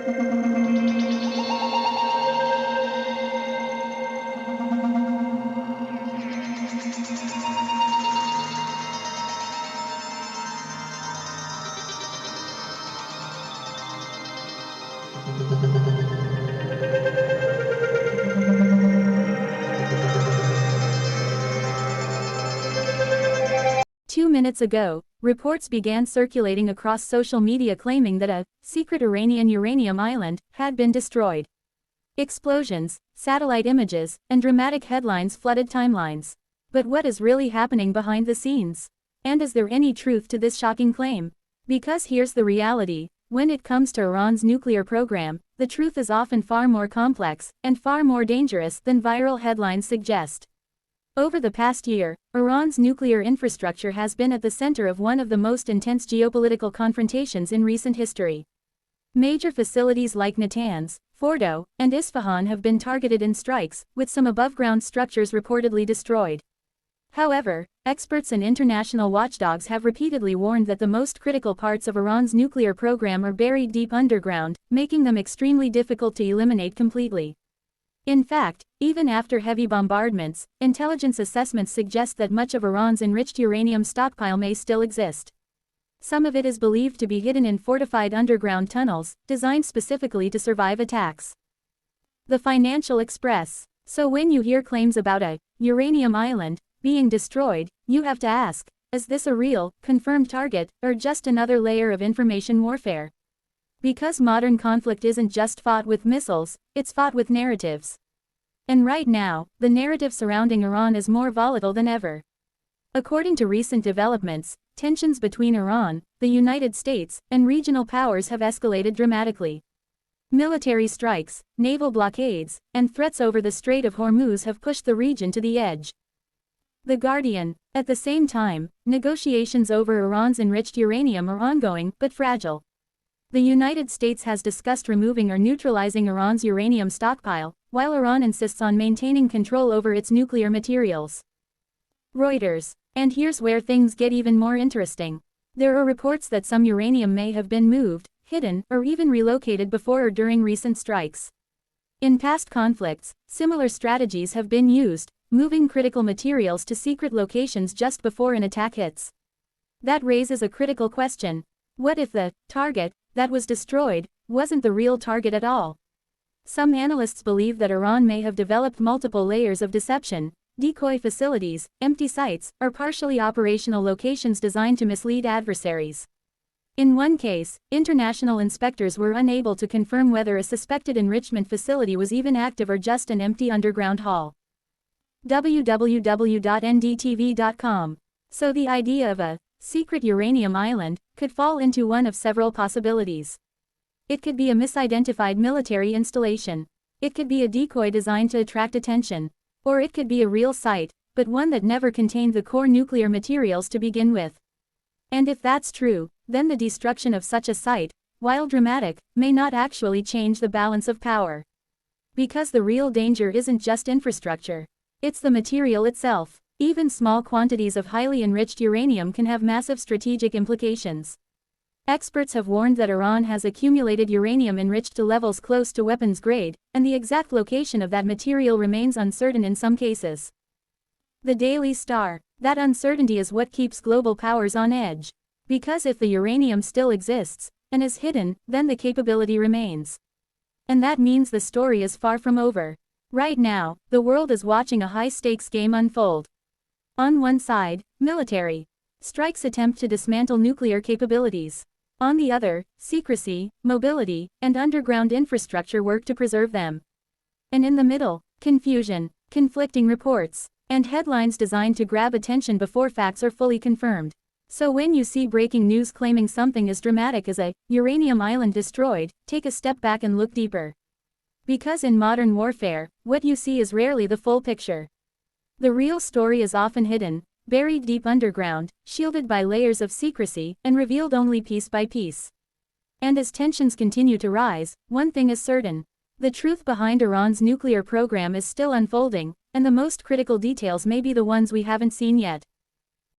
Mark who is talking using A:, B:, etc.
A: 2 minutes ago, reports began circulating across social media claiming that a secret Iranian uranium island had been destroyed. Explosions, satellite images, and dramatic headlines flooded timelines. But what is really happening behind the scenes? And is there any truth to this shocking claim? Because here's the reality: when it comes to Iran's nuclear program, the truth is often far more complex and far more dangerous than viral headlines suggest. Over the past year, Iran's nuclear infrastructure has been at the center of one of the most intense geopolitical confrontations in recent history. Major facilities like Natanz, Fordo, and Isfahan have been targeted in strikes, with some above-ground structures reportedly destroyed. However, experts and international watchdogs have repeatedly warned that the most critical parts of Iran's nuclear program are buried deep underground, making them extremely difficult to eliminate completely. In fact, even after heavy bombardments, intelligence assessments suggest that much of Iran's enriched uranium stockpile may still exist. Some of it is believed to be hidden in fortified underground tunnels, designed specifically to survive attacks. The Financial Express. So when you hear claims about a uranium island being destroyed, you have to ask, is this a real, confirmed target, or just another layer of information warfare? Because modern conflict isn't just fought with missiles, it's fought with narratives. And right now, the narrative surrounding Iran is more volatile than ever. According to recent developments, tensions between Iran, the United States, and regional powers have escalated dramatically. Military strikes, naval blockades, and threats over the Strait of Hormuz have pushed the region to the edge. The Guardian. At the same time, negotiations over Iran's enriched uranium are ongoing but fragile. The United States has discussed removing or neutralizing Iran's uranium stockpile, while Iran insists on maintaining control over its nuclear materials. Reuters. And here's where things get even more interesting. There are reports that some uranium may have been moved, hidden, or even relocated before or during recent strikes. In past conflicts, similar strategies have been used, moving critical materials to secret locations just before an attack hits. That raises a critical question. What if the target that was destroyed wasn't the real target at all? Some analysts believe that Iran may have developed multiple layers of deception, decoy facilities, empty sites, or partially operational locations designed to mislead adversaries. In one case, international inspectors were unable to confirm whether a suspected enrichment facility was even active or just an empty underground hall. www.ndtv.com. So the idea of a secret uranium island could fall into one of several possibilities. It could be a misidentified military installation. It could be a decoy designed to attract attention. Or it could be a real site, but one that never contained the core nuclear materials to begin with. And if that's true, then the destruction of such a site, while dramatic, may not actually change the balance of power. Because the real danger isn't just infrastructure. It's the material itself. Even small quantities of highly enriched uranium can have massive strategic implications. Experts have warned that Iran has accumulated uranium enriched to levels close to weapons grade, and the exact location of that material remains uncertain in some cases. The Daily Star. That uncertainty is what keeps global powers on edge. Because if the uranium still exists, and is hidden, then the capability remains. And that means the story is far from over. Right now, the world is watching a high-stakes game unfold. On one side, military strikes attempt to dismantle nuclear capabilities. On the other, secrecy, mobility, and underground infrastructure work to preserve them. And in the middle, confusion, conflicting reports, and headlines designed to grab attention before facts are fully confirmed. So when you see breaking news claiming something as dramatic as a uranium island destroyed, take a step back and look deeper. Because in modern warfare, what you see is rarely the full picture. The real story is often hidden, buried deep underground, shielded by layers of secrecy, and revealed only piece by piece. And as tensions continue to rise, one thing is certain. The truth behind Iran's nuclear program is still unfolding, and the most critical details may be the ones we haven't seen yet.